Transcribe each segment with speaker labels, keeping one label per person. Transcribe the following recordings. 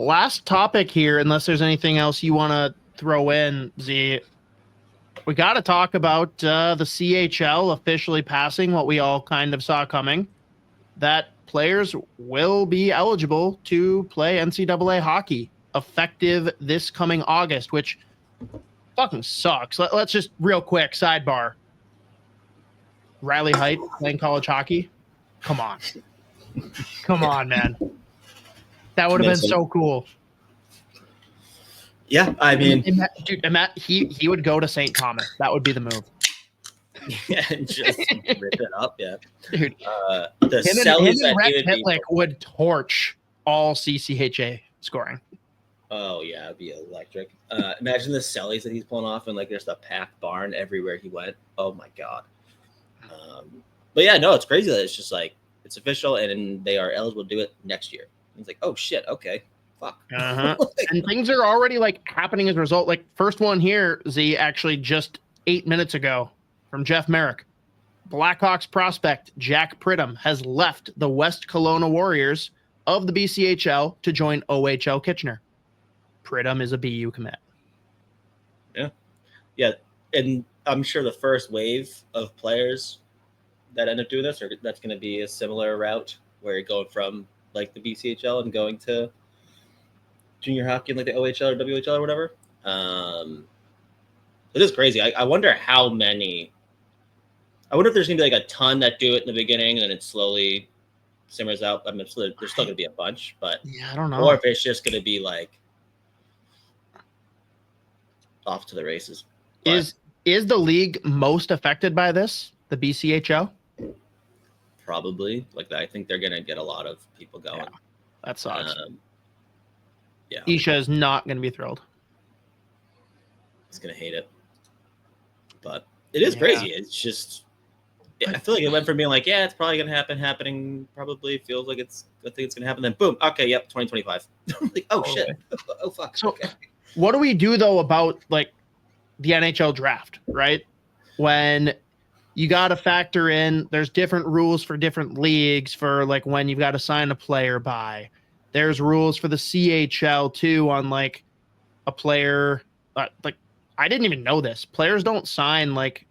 Speaker 1: Last topic here, unless there's anything else you want to throw in, Z. We got to talk about the CHL officially passing what we all kind of saw coming, that players will be eligible to play NCAA hockey effective this coming August, which fucking sucks. Let's just real quick sidebar. Riley Height playing college hockey. Come on. Come on, man. That would have been so cool.
Speaker 2: Yeah, I mean,
Speaker 1: dude, he would go to St. Thomas. That would be the move.
Speaker 2: Yeah, and just rip it up. Yeah,
Speaker 1: dude.
Speaker 2: The cellies that
Speaker 1: Rhett Pitlick would torch all CCHA scoring.
Speaker 2: Oh yeah, it'd be electric. Imagine the cellies that he's pulling off, and like there's a packed barn everywhere he went. Oh my god. But yeah, no, it's crazy that it's just like it's official, and they are eligible to do it next year. It's like, oh shit, okay. Fuck.
Speaker 1: And things are already like happening as a result. Like first one here, Z, actually just 8 minutes ago from Jeff Merrick. Blackhawks prospect Jack Pridham has left the West Kelowna Warriors of the BCHL to join OHL Kitchener. Pridham is a BU commit.
Speaker 2: Yeah, and I'm sure the first wave of players that end up doing this, or that's going to be a similar route where you're going from like the BCHL and going to junior hockey in like the OHL or WHL or whatever. It is crazy. I wonder how many. I wonder if there's gonna be like a ton that do it in the beginning and then it slowly simmers out. I mean, there's still gonna be a bunch, but
Speaker 1: yeah, I don't know.
Speaker 2: Or if it's just gonna be like off to the races. But
Speaker 1: is the league most affected by this? The BCHL?
Speaker 2: Probably. Like I think they're gonna get a lot of people going.
Speaker 1: Yeah, that sucks.
Speaker 2: Yeah,
Speaker 1: Isha is not going to be thrilled.
Speaker 2: He's going to hate it. But it is crazy. It's just, I feel like it went from being like, yeah, it's probably going to happening probably feels like I think it's going to happen. Then boom, okay, yep, 2025. I'm like, oh shit. Oh fuck.
Speaker 1: So
Speaker 2: okay.
Speaker 1: What do we do though about like the NHL draft, right? When you got to factor in, there's different rules for different leagues for like when you've got to sign a player by. There's rules for the CHL too on like a player. Like I didn't even know this. Players don't sign like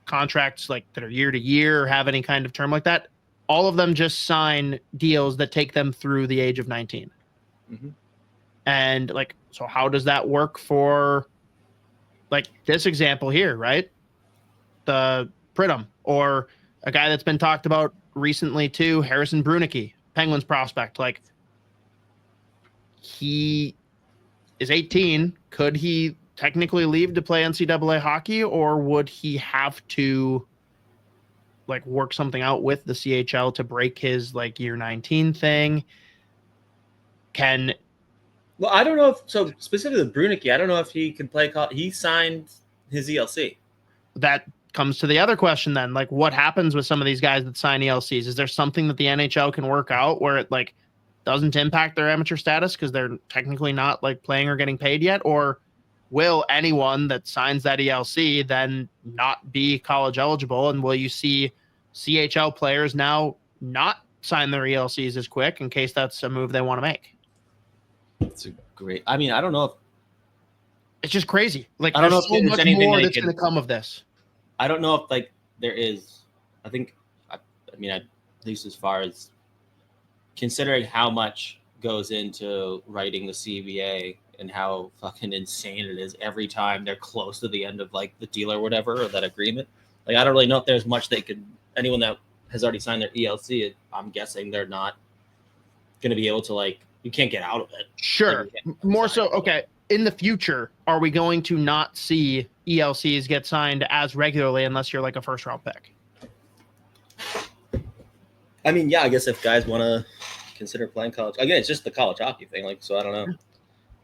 Speaker 1: contracts like that are year to year or have any kind of term like that. All of them just sign deals that take them through the age of 19.
Speaker 2: Mm-hmm.
Speaker 1: And like, so how does that work for like this example here, right? The Pridham or a guy that's been talked about recently too, Harrison Brunicky, Penguins prospect. Like, he is 18. Could he technically leave to play NCAA hockey, or would he have to like work something out with the CHL to break his like year 19 thing?
Speaker 2: Well, I don't know if so specifically with Brunicky, I don't know if he can play. He signed his ELC.
Speaker 1: That comes to the other question then. Like, what happens with some of these guys that sign ELCs? Is there something that the NHL can work out where it like doesn't impact their amateur status because they're technically not like playing or getting paid yet? Or will anyone that signs that ELC then not be college eligible? And will you see CHL players now not sign their ELCs as quick in case that's a move they want to make?
Speaker 2: It's a great. I mean, I don't know if
Speaker 1: it's just crazy. Like,
Speaker 2: I don't know if
Speaker 1: so
Speaker 2: there's
Speaker 1: much
Speaker 2: anything
Speaker 1: more
Speaker 2: they
Speaker 1: that's going to come of this.
Speaker 2: I don't know if like there is. I think. I mean, at least as far as considering how much goes into writing the CBA and how fucking insane it is every time they're close to the end of like the deal or whatever, or that agreement. Like, I don't really know if there's much they could, anyone that has already signed their ELC, I'm guessing they're not going to be able to like, you can't get out of it.
Speaker 1: Sure.
Speaker 2: Like,
Speaker 1: more so. Okay. In the future, are we going to not see ELCs get signed as regularly unless you're like a first round pick?
Speaker 2: I mean, yeah, I guess if guys want to consider playing college, again, it's just the college hockey thing. Like, so I don't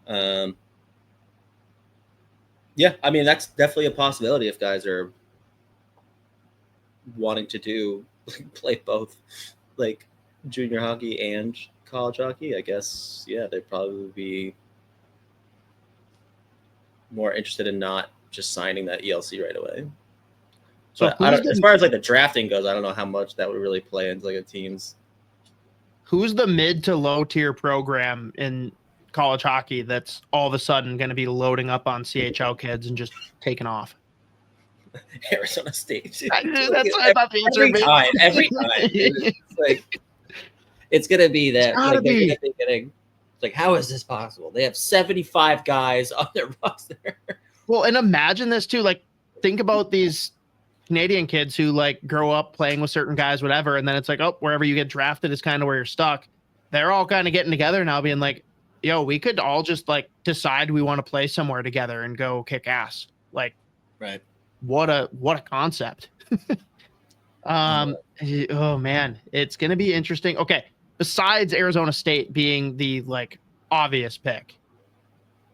Speaker 2: know. Yeah, I mean, that's definitely a possibility if guys are wanting to do play both like junior hockey and college hockey. I guess, yeah, they'd probably be more interested in not just signing that ELC right away. So as far as like the drafting goes, I don't know how much that would really play into like a team's.
Speaker 1: Who's the mid to low tier program in college hockey that's all of a sudden going to be loading up on CHL kids and just taking off?
Speaker 2: Arizona State.
Speaker 1: That's what I thought the answer would be.
Speaker 2: Every time. It's like, it's gonna be that.
Speaker 1: Gotta
Speaker 2: Like, they're
Speaker 1: be.
Speaker 2: gonna be getting. Like, how is this possible? They have 75 guys on their roster.
Speaker 1: Well, and imagine this too. Like, think about these Canadian kids who like grow up playing with certain guys, whatever, and then it's like, oh, wherever you get drafted is kind of where you're stuck. They're all kind of getting together now, being like, yo, we could all just like decide we want to play somewhere together and go kick ass. Like,
Speaker 2: Right.
Speaker 1: What a concept. Oh man, it's gonna be interesting. Okay, besides Arizona State being the like obvious pick,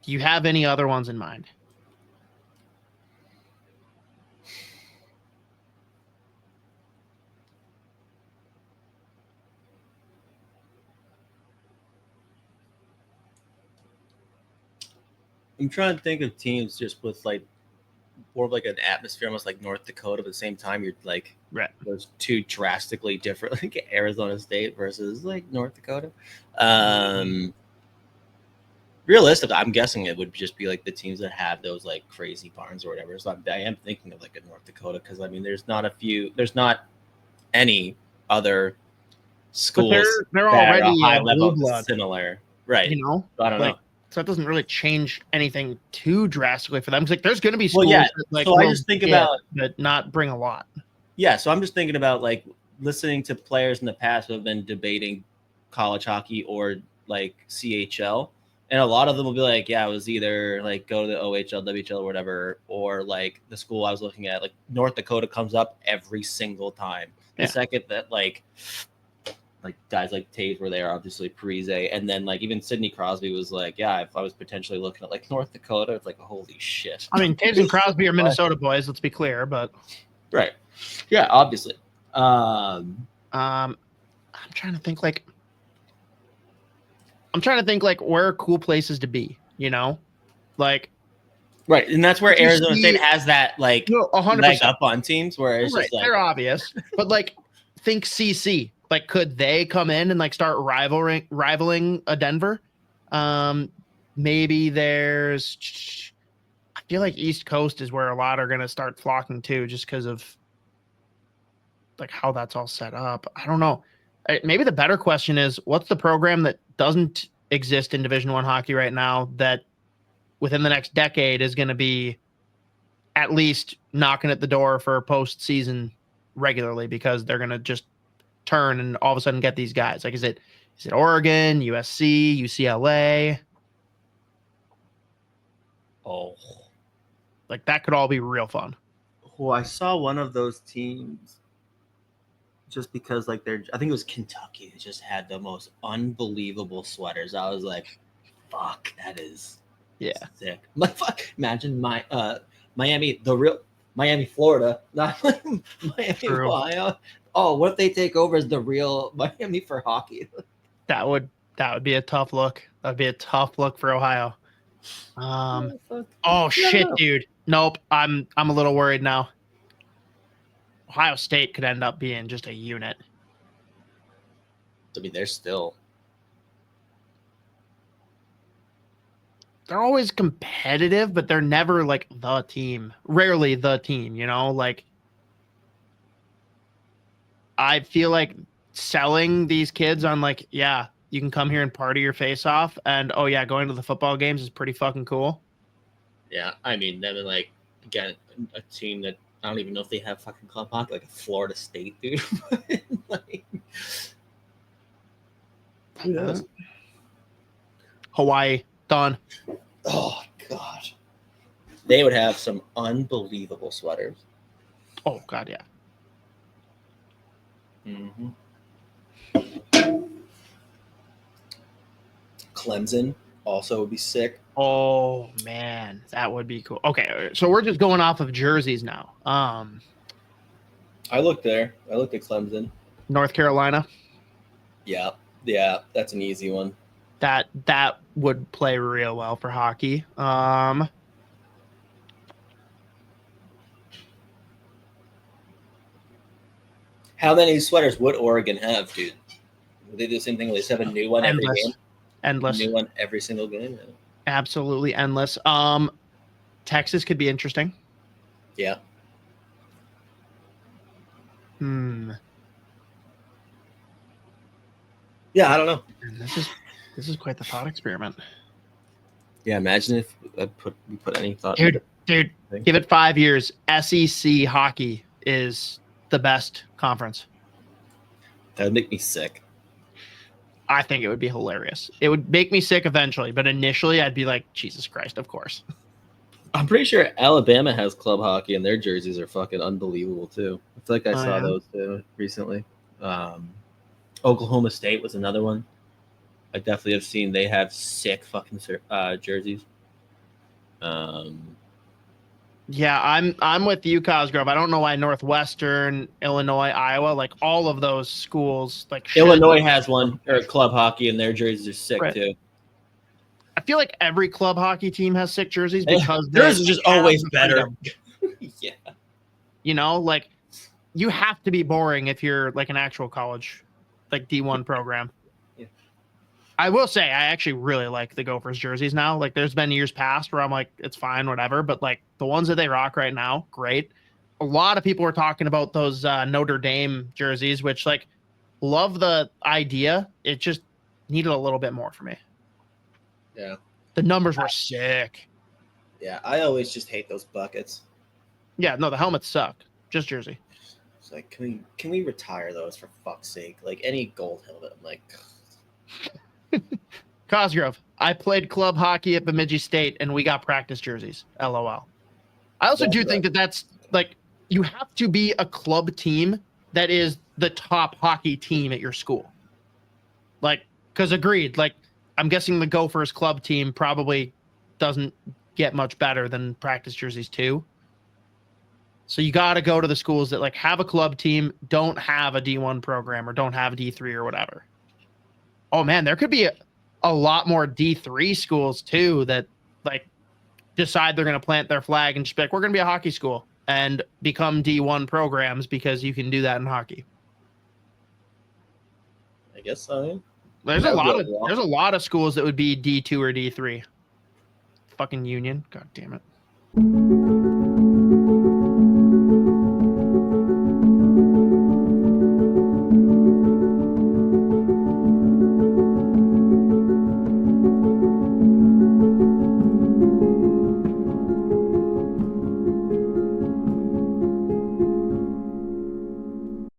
Speaker 1: do you have any other ones in mind?
Speaker 2: I'm trying to think of teams just with like more of like an atmosphere, almost like North Dakota. But at the same time, you're like,
Speaker 1: Right.
Speaker 2: Those two drastically different, like Arizona State versus like North Dakota. Realistically, I'm guessing it would just be like the teams that have those like crazy barns or whatever. So I am thinking of like a North Dakota because I mean, there's not any other schools
Speaker 1: They're
Speaker 2: that are
Speaker 1: already
Speaker 2: a high
Speaker 1: blue
Speaker 2: level
Speaker 1: blood,
Speaker 2: similar, right?
Speaker 1: you know.
Speaker 2: So I don't
Speaker 1: Like,
Speaker 2: know.
Speaker 1: so that doesn't really change anything too drastically for them. It's like there's going to be schools
Speaker 2: Well, yeah.
Speaker 1: that, like,
Speaker 2: So I
Speaker 1: will
Speaker 2: just think
Speaker 1: get,
Speaker 2: about
Speaker 1: but not bring a lot.
Speaker 2: Yeah, so I'm just thinking about like listening to players in the past who have been debating college hockey or like CHL, and a lot of them will be like, "Yeah, it was either like go to the OHL, WHL, or whatever, or like the school I was looking at, like North Dakota comes up every single time." The
Speaker 1: Yeah.
Speaker 2: second that like guys like Taves were there, obviously Parise, and then like even Sidney Crosby was like, "Yeah, if I was potentially looking at like North Dakota, it's like holy shit."
Speaker 1: I mean, Taves and Crosby are Minnesota boys. Let's be clear, but
Speaker 2: Right. Yeah, obviously.
Speaker 1: I'm trying to think like where are cool places to be, you know? Like,
Speaker 2: right, and that's where
Speaker 1: you
Speaker 2: Arizona
Speaker 1: see-
Speaker 2: State has that like
Speaker 1: no, 100%.
Speaker 2: leg up on teams where it's
Speaker 1: Right,
Speaker 2: just like
Speaker 1: they're obvious, but like think CC. Like, could they come in and like start rivaling a Denver? Maybe there's. I feel like East Coast is where a lot are going to start flocking to, just because of like how that's all set up. I don't know. Maybe the better question is, what's the program that doesn't exist in Division I hockey right now that within the next decade is going to be at least knocking at the door for postseason regularly, because they're going to just turn and all of a sudden get these guys? Like, is it Oregon, USC, UCLA?
Speaker 2: oh.
Speaker 1: Like, that could all be real fun.
Speaker 2: Well, I saw one of those teams just because like I think it was Kentucky that just had the most unbelievable sweaters. I was like, fuck, that is sick. Like, fuck, imagine Miami, the real Miami, Florida, not Miami,
Speaker 1: True.
Speaker 2: Ohio. Oh, what if they take over as the real Miami for hockey?
Speaker 1: That would be a tough look. That'd be a tough look for Ohio. Oh shit, dude. Nope. I'm a little worried now. Ohio State could end up being just a unit.
Speaker 2: I mean, they're
Speaker 1: always competitive, but they're never like the team. Rarely the team, you know? Like, I feel like selling these kids on like, yeah, you can come here and party your face off, and oh yeah, going to the football games is pretty fucking cool.
Speaker 2: Yeah, I mean, then like again, a team that I don't even know if they have fucking club hockey, like a Florida State, dude. Like, who knows?
Speaker 1: Hawaii, done.
Speaker 2: Oh god, they would have some unbelievable sweaters.
Speaker 1: Oh god, yeah.
Speaker 2: Mm-hmm. Clemson also would be sick.
Speaker 1: Oh man, that would be cool. Okay, so we're just going off of jerseys now.
Speaker 2: I looked there. I looked at Clemson.
Speaker 1: North Carolina.
Speaker 2: Yeah, that's an easy one.
Speaker 1: That would play real well for hockey.
Speaker 2: How many sweaters would Oregon have, dude? Would they do the same thing? Would they just have a new one every
Speaker 1: Endless.
Speaker 2: game?
Speaker 1: Endless.
Speaker 2: New one every single game. Yeah.
Speaker 1: Absolutely endless. Texas could be interesting.
Speaker 2: Yeah. Yeah, I don't know.
Speaker 1: This is quite the thought experiment.
Speaker 2: Yeah, imagine if we put any thought.
Speaker 1: Dude, give it 5 years. SEC hockey is the best conference.
Speaker 2: That would make me sick.
Speaker 1: I think it would be hilarious. It would make me sick eventually, but initially I'd be like, Jesus Christ, of course.
Speaker 2: I'm pretty sure Alabama has club hockey and their jerseys are fucking unbelievable too. I feel like I saw those too recently. Oklahoma State was another one. I definitely have seen they have sick fucking jerseys.
Speaker 1: Yeah, I'm with you, Cosgrove. I don't know why Northwestern, Illinois, Iowa, like all of those schools, like
Speaker 2: Illinois has one or club hockey, and their jerseys are sick too.
Speaker 1: I feel like every club hockey team has sick jerseys because
Speaker 2: theirs is just always better. Yeah,
Speaker 1: you know, like you have to be boring if you're like an actual college, like D1 program. I will say I actually really like the Gophers jerseys now. Like there's been years past where I'm like, it's fine, whatever. But like the ones that they rock right now, great. A lot of people were talking about those Notre Dame jerseys, which like love the idea. It just needed a little bit more for me.
Speaker 2: Yeah.
Speaker 1: The numbers were sick.
Speaker 2: Yeah. I always just hate those buckets.
Speaker 1: Yeah. No, the helmets suck. Just jersey.
Speaker 2: It's like, can we retire those for fuck's sake? Like any gold helmet. I'm like,
Speaker 1: Cosgrove, I played club hockey at Bemidji State and we got practice jerseys. LOL. I also do think that that's like, you have to be a club team that is the top hockey team at your school. Like, because agreed, like, I'm guessing the Gophers club team probably doesn't get much better than practice jerseys too. So you got to go to the schools that like have a club team, don't have a D1 program or don't have a D3 or whatever. Oh man, there could be a lot more D3 schools too that like decide they're going to plant their flag and just be like, we're going to be a hockey school and become D1 programs because you can do that in hockey.
Speaker 2: I guess so.
Speaker 1: There's a lot of schools that would be D2 or D3. Fucking Union. God damn it.